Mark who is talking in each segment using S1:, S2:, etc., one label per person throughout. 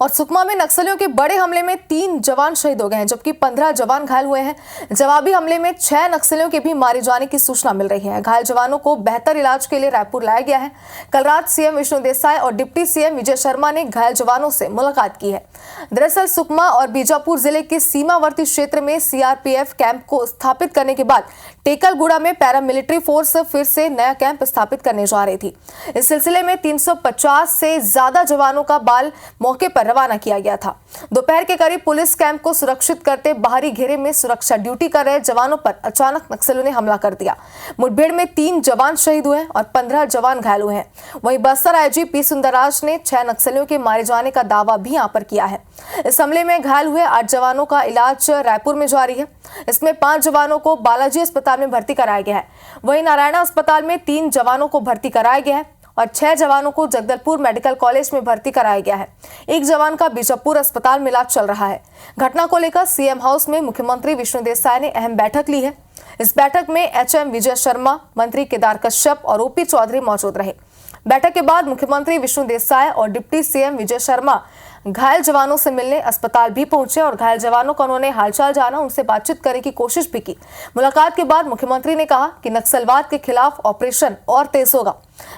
S1: और सुकमा में नक्सलियों के बड़े हमले में 3 जवान शहीद हो गए हैं, जबकि 15 जवान घायल हुए हैं। जवाबी हमले में 6 नक्सलियों के भी मारे जाने की सूचना मिल रही है। घायल जवानों को बेहतर इलाज के लिए रायपुर लाया गया है। कल रात सीएम विष्णु देसाई और डिप्टी सीएम विजय शर्मा ने घायल जवानों से मुलाकात की है। दरअसल सुकमा और बीजापुर जिले के सीमावर्ती क्षेत्र में सीआरपीएफ कैंप को स्थापित करने के बाद टेकलगुड़ा में पैरामिलिट्री फोर्स फिर से नया कैंप स्थापित करने जा रही थी। इस सिलसिले में 350 से ज्यादा जवानों का बाल मौके पर रवाना किया गया था। दोपहर के करीब पुलिस कैंप को सुरक्षित करते बाहरी घेरे में सुरक्षा ड्यूटी कर रहे जवानों पर अचानक नक्सलियों ने हमला कर दिया। मुठभेड़ में 3 जवान शहीद हुए और 15 जवान घायल हुए हैं। वहीं बस्तर आईजी पी सुंदरराज ने 6 नक्सलियों के मारे जाने का दावा भी यहां पर किया है। इस हमले में घायल हुए 8 जवानों का इलाज रायपुर में जारी है। इसमें 5 जवानों को बालाजी अस्पताल में भर्ती कराया गया है। वहीं नारायणा अस्पताल में 3 जवानों को भर्ती कराया गया है और 6 जवानों को जगदलपुर मेडिकल कॉलेज में भर्ती कराया गया है। एक जवान का बीजापुर अस्पताल में इलाज चल रहा है। घटना को लेकर सीएम हाउस में मुख्यमंत्री विष्णु देसाई ने अहम बैठक ली है। इस बैठक में एचएम विजय शर्मा, मंत्री केदार कश्यप और ओपी चौधरी मौजूद रहे। बैठक के बाद मुख्यमंत्री विष्णु देसाई और डिप्टी सीएम विजय शर्मा घायल जवानों से मिलने अस्पताल भी पहुंचे और घायल जवानों का उन्होंने हालचाल जाना, उनसे बातचीत करने की कोशिश भी की। मुलाकात के बाद मुख्यमंत्री ने कहा कि नक्सलवाद के खिलाफ ऑपरेशन और तेज होगा।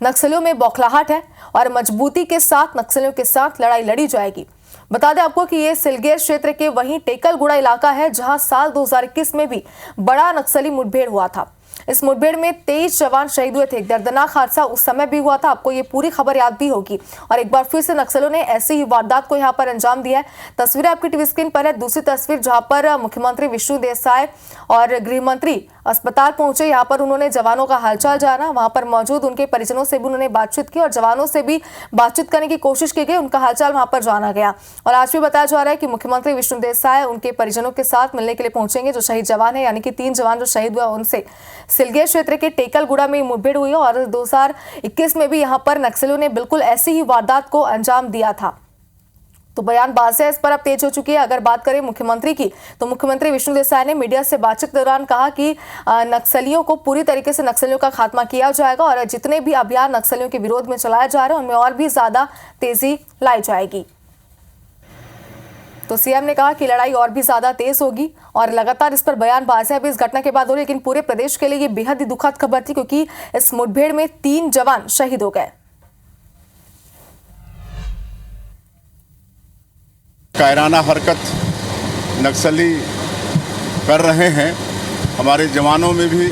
S1: नक्सलियों में बौखलाहट है और मजबूती के साथ नक्सलियों के साथ लड़ाई लड़ी जाएगी। बता दें आपको कि ये सिलगेर क्षेत्र के वहीं टेकलगुड़ा इलाका है, जहां साल 2021 में भी बड़ा नक्सली मुठभेड़ हुआ था। इस मुठभेड़ में 23 जवान शहीद हुए थे। एक दर्दनाक हादसा उस समय भी हुआ था, आपको ये पूरी खबर याद भी होगी। और एक बार फिर से नक्सलियों ने ऐसी ही वारदात को यहाँ पर अंजाम दिया है। तस्वीरें आपकी टीवी स्क्रीन पर है। दूसरी तस्वीर जहाँ पर मुख्यमंत्री विष्णु देसाई और गृह मंत्री अस्पताल पहुंचे, यहाँ पर उन्होंने जवानों का हालचाल जाना, वहां पर मौजूद उनके परिजनों से भी उन्होंने बातचीत की और जवानों से भी बातचीत करने की कोशिश की गई, उनका हालचाल वहां पर जाना गया। और आज भी बताया जा रहा है कि मुख्यमंत्री विष्णु देसाई उनके परिजनों के साथ मिलने के लिए पहुंचेंगे। जो शहीद जवान है, यानी कि 3 जवान जो शहीद हुआ, उनसे सिलगेर क्षेत्र के टेकलगुड़ा में मुठभेड़ हुई और 2021 में भी यहाँ पर नक्सलियों ने बिल्कुल ऐसी ही वारदात को अंजाम दिया था। तो बयानबाजी इस पर अब तेज हो चुकी है। अगर बात करें मुख्यमंत्री की, तो मुख्यमंत्री विष्णु देसाई ने मीडिया से बातचीत के दौरान कहा कि नक्सलियों को पूरी तरीके से नक्सलियों का खात्मा किया जाएगा और जितने भी अभियान नक्सलियों के विरोध में चलाए जा रहे हैं उनमें और भी ज्यादा तेजी लाई जाएगी। तो सीएम ने कहा कि लड़ाई और भी ज्यादा तेज होगी और लगातार इस पर बयानबाजियां भी इस घटना के बाद हो रही, लेकिन पूरे प्रदेश के लिए ये बेहद ही दुखद खबर थी, क्योंकि इस मुठभेड़ में 3 जवान शहीद हो गए।
S2: कायराना हरकत नक्सली कर रहे हैं। हमारे जवानों में भी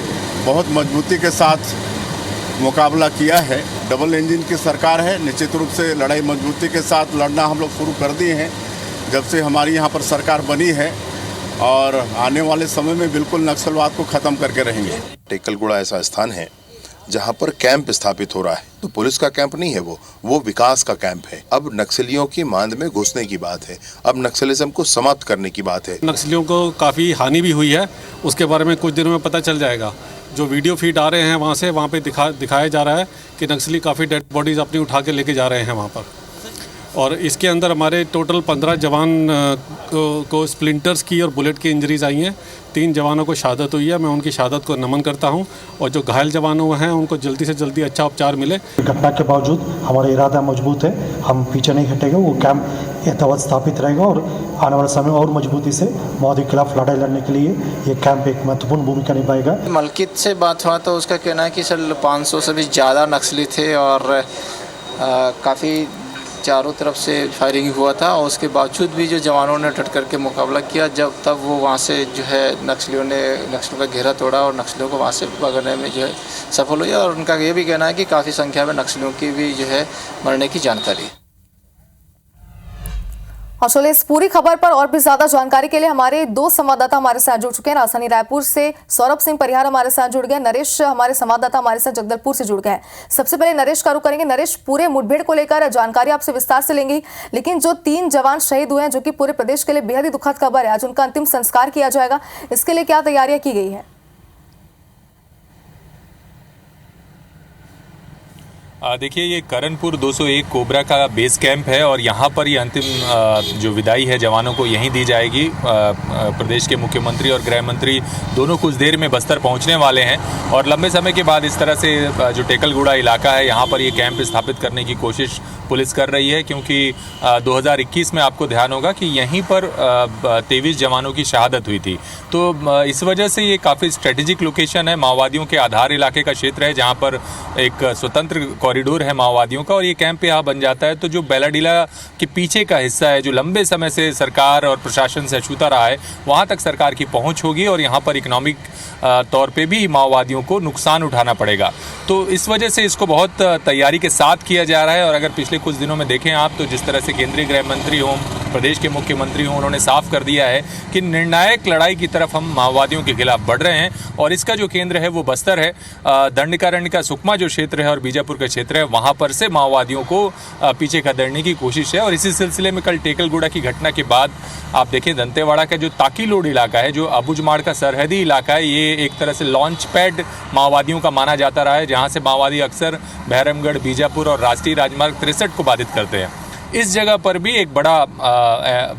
S2: बहुत मजबूती के साथ मुकाबला किया है। डबल इंजन की सरकार है, निश्चित रूप से लड़ाई मजबूती के साथ लड़ना हम लोग शुरू कर दिए हैं जब से हमारी यहाँ पर सरकार बनी है, और आने वाले समय में बिल्कुल नक्सलवाद को ख़त्म करके रहेंगे।
S3: टेकलगुड़ा ऐसा स्थान है जहाँ पर कैंप स्थापित हो रहा है, तो पुलिस का कैंप नहीं है, वो विकास का कैंप है। अब नक्सलियों की मांद में घुसने की बात है, अब नक्सलिज्म को समाप्त करने की बात है।
S4: नक्सलियों को काफ़ी हानि भी हुई है, उसके बारे में कुछ दिनों में पता चल जाएगा। जो वीडियो फीड आ रहे हैं वहाँ पे दिखाया जा रहा है कि नक्सली काफ़ी डेड बॉडीज़ अपनी उठा के लेके जा रहे हैं वहाँ पर। और इसके अंदर हमारे टोटल 15 जवान को स्प्लिंटर्स की और बुलेट की इंजरीज आई हैं। 3 जवानों को शहादत हुई है, मैं उनकी शहादत को नमन करता हूं। और जो घायल जवानों हैं उनको जल्दी से जल्दी अच्छा उपचार मिले।
S5: घटना के बावजूद हमारा इरादा मजबूत है, हम पीछे नहीं हटेंगे। वो कैंप यथावत स्थापित रहेगा और आने वाले समय और मजबूती से माओवादी के खिलाफ लड़ाई लड़ने के लिए ये कैंप एक महत्वपूर्ण भूमिका निभाएगा।
S6: मलकित से बात हुआ तो उसका कहना है कि सर 500 से भी ज़्यादा नक्सली थे और काफ़ी चारों तरफ से फायरिंग हुआ था, और उसके बावजूद भी जो जवानों ने डट करके मुकाबला किया, तब वो वहाँ से जो है नक्सलियों का घेरा तोड़ा और नक्सलियों को वहाँ से भगाने में जो है सफल हुई। और उनका ये भी कहना है कि काफ़ी संख्या में नक्सलियों की भी जो है मरने की जानकारी है।
S1: और चलिए इस पूरी खबर पर और भी ज्यादा जानकारी के लिए हमारे 2 संवाददाता हमारे साथ जुड़ चुके हैं। राजधानी रायपुर से सौरभ सिंह परिहार हमारे साथ जुड़ गए, नरेश हमारे संवाददाता हमारे साथ जगदलपुर से जुड़ गए हैं। सबसे पहले नरेश का रुख करेंगे। नरेश, पूरे मुठभेड़ को लेकर जानकारी आपसे विस्तार से लेंगे, लेकिन जो 3 जवान शहीद हुए हैं, जो कि पूरे प्रदेश के लिए बेहद ही दुखद खबर है, आज उनका अंतिम संस्कार किया जाएगा, इसके लिए क्या तैयारियां की गई है?
S7: देखिए, ये करणपुर 201 कोबरा का बेस कैंप है और यहाँ पर ये अंतिम जो विदाई है जवानों को यहीं दी जाएगी। प्रदेश के मुख्यमंत्री और गृह मंत्री दोनों कुछ देर में बस्तर पहुँचने वाले हैं और लंबे समय के बाद इस तरह से जो टेकलगुड़ा इलाका है यहाँ पर ये कैंप स्थापित करने की कोशिश पुलिस कर रही है, क्योंकि 2021 में आपको ध्यान होगा कि यहीं पर 23 जवानों की शहादत हुई थी। तो इस वजह से ये काफ़ी स्ट्रेटेजिक लोकेशन है, माओवादियों के आधार इलाके का क्षेत्र है जहाँ पर एक स्वतंत्र कॉरिडोर है माओवादियों का, और ये कैंप यहाँ बन जाता है। तो जो बैलाडीला के पीछे का हिस्सा है जो लंबे समय से सरकार और प्रशासन से अछूता रहा है, वहाँ तक सरकार की पहुँच होगी और यहाँ पर इकोनॉमिक तौर पे भी माओवादियों को नुकसान उठाना पड़ेगा। तो इस वजह से इसको बहुत तैयारी के साथ किया जा रहा है। और अगर पिछले कुछ दिनों में देखें आप, तो जिस तरह से केंद्रीय गृह मंत्री हों, प्रदेश के मुख्यमंत्री हों, उन्होंने साफ कर दिया है कि निर्णायक लड़ाई की तरफ हम माओवादियों के खिलाफ बढ़ रहे हैं और इसका जो केंद्र है वो बस्तर है। दंडकारण्य का सुकमा जो क्षेत्र है और बीजापुर का क्षेत्र है, वहाँ पर से माओवादियों को पीछे खदेड़ने की कोशिश है। और इसी सिलसिले में कल टेकलगुड़ा की घटना के बाद आप देखें, दंतेवाड़ा का जो ताकीलोड इलाका है, जो अबुझमाड़ का सरहदी इलाका है, ये एक तरह से लॉन्च पैड माओवादियों का माना जाता रहा है, जहाँ से माओवादी अक्सर बहरमगढ़, बीजापुर और राष्ट्रीय राजमार्ग 63 को बाधित करते हैं। इस जगह पर भी एक बड़ा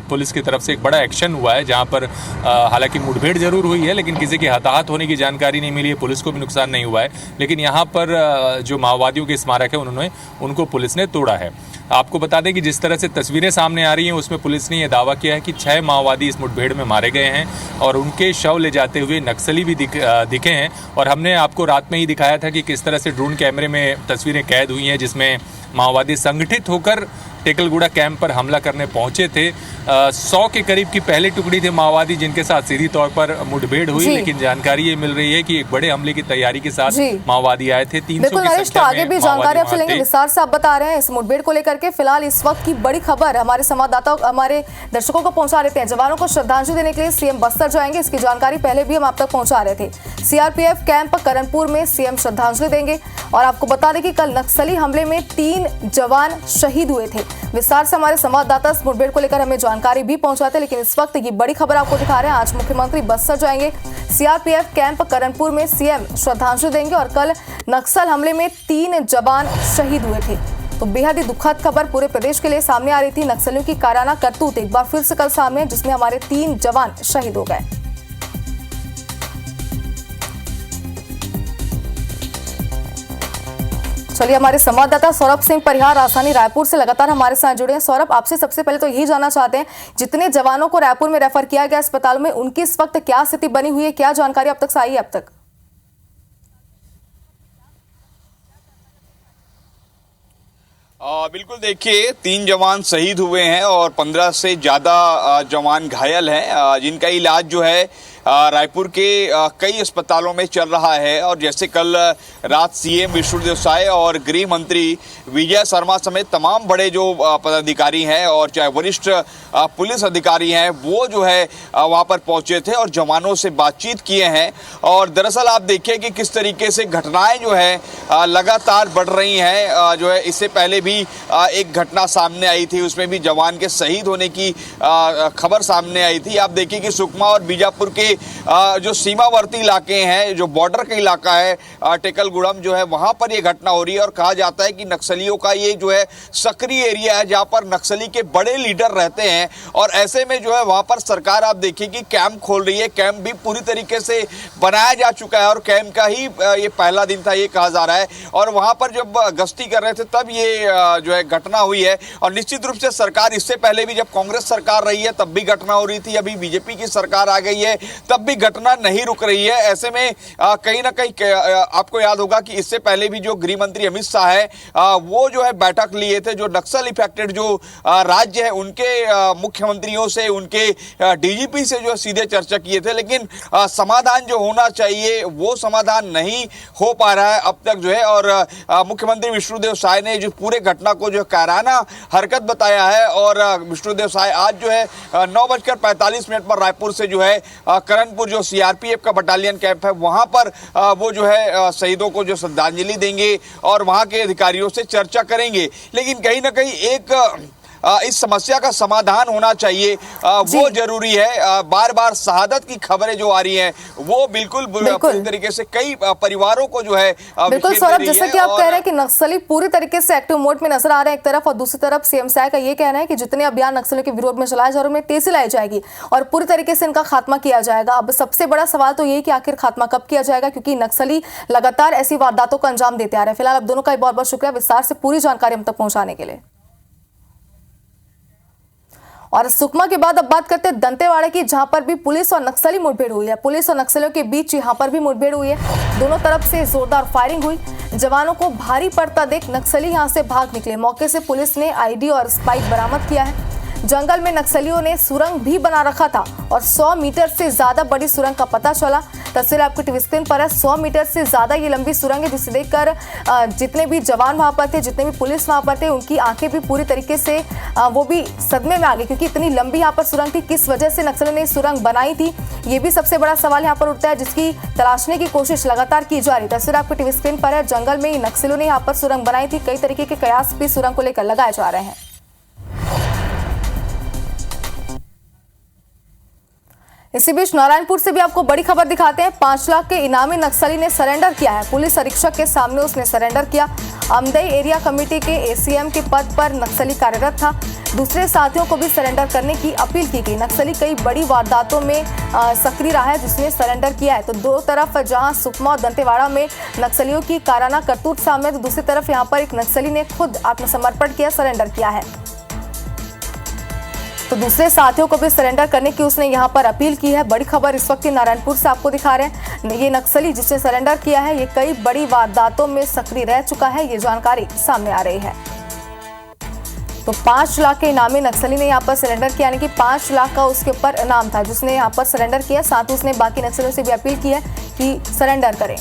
S7: पुलिस की तरफ से एक बड़ा एक्शन हुआ है, जहां पर हालांकि मुठभेड़ जरूर हुई है लेकिन किसी के हताहत होने की जानकारी नहीं मिली है, पुलिस को भी नुकसान नहीं हुआ है। लेकिन यहां पर जो माओवादियों के स्मारक है उनको पुलिस ने तोड़ा है। आपको बता दें कि जिस तरह से तस्वीरें सामने आ रही हैं उसमें पुलिस ने यह दावा किया है कि 6 माओवादी इस मुठभेड़ में मारे गए हैं और उनके शव ले जाते हुए नक्सली भी दिखे हैं। और हमने आपको रात में ही दिखाया था कि किस तरह से ड्रोन कैमरे में तस्वीरें कैद हुई हैं, जिसमें माओवादी संगठित होकर टेकलगुड़ा कैंप पर हमला करने पहुंचे थे। 100 के करीब की पहली टुकड़ी थे माओवादी जिनके साथ सीधी तौर पर मुठभेड़ हुई, लेकिन जानकारी ये मिल रही है कि एक बड़े हमले की तैयारी के साथ माओवादी आए थे। 300
S1: बिल्कुल नरेश, तो आगे भी जानकारी आपसे लेंगे, विस्तार से आप बता रहे हैं इस मुठभेड़ को लेकर के। फिलहाल इस वक्त की बड़ी खबर हमारे संवाददाता हमारे दर्शकों को पहुंचा देते हैं। जवानों को श्रद्धांजलि देने के लिए सीएम बस्तर जाएंगे, इसकी जानकारी पहले भी हम आप तक पहुंचा रहे थे। सीआरपीएफ कैंप करणपुर में सीएम श्रद्धांजलि देंगे। और आपको बता दें कि कल नक्सली हमले में 3 जवान शहीद हुए थे। विस्तार से हमारे संवाददाता इस मुठभेड़ को लेकर हमें जानकारी भी पहुंचाते, लेकिन इस वक्त ये बड़ी खबर आपको दिखा रहे हैं। आज मुख्यमंत्री बस्तर जाएंगे, सीआरपीएफ कैंप करणपुर में सीएम श्रद्धांजलि देंगे और कल नक्सल हमले में 3 जवान शहीद हुए थे। तो बेहद ही दुखद खबर पूरे प्रदेश के लिए सामने आ रही थी। नक्सलियों की कायराना करतूत एक बार फिर से कल सामने, जिसमें हमारे 3 जवान शहीद हो गए। चलिए, हमारे संवाददाता सौरभ सिंह परिहार राजधानी रायपुर से लगातार हमारे साथ जुड़े हैं। सौरभ, आपसे सबसे पहले तो यही जानना चाहते हैं, जितने जवानों को रायपुर में रेफर किया गया अस्पताल में, उनकी इस वक्त क्या स्थिति बनी हुई है, क्या जानकारी अब तक से आई है अब तक?
S8: बिल्कुल, देखिए 3 जवान शहीद हुए हैं और 15 से ज़्यादा जवान घायल हैं, जिनका इलाज जो है रायपुर के कई अस्पतालों में चल रहा है। और जैसे कल रात सीएम विष्णुदेव साय और गृह मंत्री विजय शर्मा समेत तमाम बड़े जो पदाधिकारी हैं और चाहे वरिष्ठ पुलिस अधिकारी हैं, वो जो है वहाँ पर पहुँचे थे और जवानों से बातचीत किए हैं। और दरअसल आप देखिए कि किस तरीके से घटनाएं जो है लगातार बढ़ रही हैं। जो है इससे पहले भी एक घटना सामने आई थी, उसमें भी जवान के शहीद होने की खबर सामने आई थी। आप देखिए कि सुकमा और बीजापुर के जो सीमावर्ती इलाके हैं, जो बॉर्डर का इलाका है टेकलगुड़म जो है, वहां पर ये घटना हो रही है। और कहा जाता है कि नक्सलियों का ये जो है सक्रिय एरिया है, जहां पर नक्सली के बड़े लीडर रहते हैं। और ऐसे में जो है वहां पर सरकार आप देखिए कि कैंप खोल रही है। कैंप भी पूरी तरीके से बनाया जा चुका है और कैंप का ही ये पहला दिन था, ये कहा जा रहा है। और वहां पर जब गश्ती कर रहे थे तब ये जो है घटना हुई है। और निश्चित रूप से सरकार इससे पहले भी जब कांग्रेस सरकार रही है तब भी घटना हो रही थी, अभी बीजेपी की सरकार आ गई है तब भी घटना नहीं रुक रही है। ऐसे में कहीं ना कहीं आपको याद होगा कि इससे पहले भी जो गृह मंत्री अमित शाह है वो जो है बैठक लिए थे, जो नक्सल इफेक्टेड जो राज्य है उनके मुख्यमंत्रियों से, उनके डीजीपी से जो सीधे चर्चा किए थे। लेकिन समाधान जो होना चाहिए वो समाधान नहीं हो पा रहा है अब तक जो है। और मुख्यमंत्री विष्णुदेव साय ने जो पूरे घटना को जो कायराना हरकत बताया है। और विष्णुदेव साय आज जो है 9:45 पर रायपुर से जो है करणपुर जो सीआरपीएफ का बटालियन कैंप है वहां पर वो जो है शहीदों को जो श्रद्धांजलि देंगे और वहां के अधिकारियों से चर्चा करेंगे। लेकिन कहीं ना कहीं एक इस समस्या का समाधान होना चाहिए, वो जरूरी है। बार बार शहादत की खबरें जो आ रही हैं वो बिल्कुल पूरी तरीके से कई परिवारों को जो है
S1: बिल्कुल सौरभ, जैसे कि आप कह रहे हैं कि नक्सली पूरी तरीके से एक्टिव मोड में नजर आ रहे हैं एक तरफ, और दूसरी तरफ सीएम साय का ये कहना है कि जितने अभियान नक्सलियों के विरोध में चलाए जा रहे हैं उनमें तेजी लाई जाएगी और पूरी तरीके से इनका खात्मा किया जाएगा। अब सबसे बड़ा सवाल तो ये कि आखिर खात्मा कब किया जाएगा, क्योंकि नक्सली लगातार ऐसी वारदातों को अंजाम देते आ रहे हैं। फिलहाल आप दोनों का बहुत बहुत शुक्रिया विस्तार से पूरी जानकारी हम तक पहुंचाने के लिए। और सुकमा के बाद अब बात करते हैं दंतेवाड़ा की, जहां पर भी पुलिस और नक्सली मुठभेड़ हुई है। पुलिस और नक्सलियों के बीच यहां पर भी मुठभेड़ हुई है, दोनों तरफ से जोरदार फायरिंग हुई। जवानों को भारी पड़ता देख नक्सली यहां से भाग निकले। मौके से पुलिस ने आईडी और स्पाइक बरामद किया है। जंगल में नक्सलियों ने सुरंग भी बना रखा था और 100 मीटर से ज्यादा बड़ी सुरंग का पता चला। तस्वीर आपको टीवी स्क्रीन पर है। 100 मीटर से ज्यादा ये लंबी सुरंग है, जिसे देखकर जितने भी जवान वहां पर थे, जितने भी पुलिस वहां पर थे, उनकी आंखें भी पूरी तरीके से वो भी सदमे में आ गई, क्योंकि इतनी लंबी यहाँ पर सुरंग थी। किस वजह से नक्सलियों ने सुरंग बनाई थी, ये भी सबसे बड़ा सवाल यहाँ पर उठता है, जिसकी तलाशने की कोशिश लगातार की जा रही है। तस्वीर आपको टीवी स्क्रीन पर है। जंगल में नक्सलियों ने यहाँ पर सुरंग बनाई थी। कई तरीके के कयास भी सुरंग को लेकर लगाए जा रहे हैं। इसी बीच नारायणपुर से भी आपको बड़ी खबर दिखाते हैं। 5 लाख के इनामी नक्सली ने सरेंडर किया है। पुलिस अधीक्षक के सामने उसने सरेंडर किया। अमदई एरिया कमेटी के एसीएम के पद पर नक्सली कार्यरत था। दूसरे साथियों को भी सरेंडर करने की अपील की गई। नक्सली कई बड़ी वारदातों में सक्रिय रहा है, जिसने सरेंडर किया है। तो दो तरफ जहां सुकमा और दंतेवाड़ा में नक्सलियों की काराना करतूत सामने, तो दूसरी तरफ यहां पर एक नक्सली ने खुद आत्मसमर्पण किया, सरेंडर किया है। तो दूसरे साथियों को भी सरेंडर करने की उसने यहां पर अपील की है। बड़ी खबर इस वक्त नारायणपुर से आपको दिखा रहे हैं। ये नक्सली जिसने सरेंडर किया है, ये कई बड़ी वारदातों में सक्रिय रह चुका है, ये जानकारी सामने आ रही है। तो 5 लाख के इनामी नक्सली ने यहाँ पर सरेंडर किया, यानी कि 5 लाख का उसके ऊपर इनाम था, जिसने यहाँ पर सरेंडर किया। साथ ही उसने बाकी नक्सलियों से भी अपील की है कि सरेंडर करें।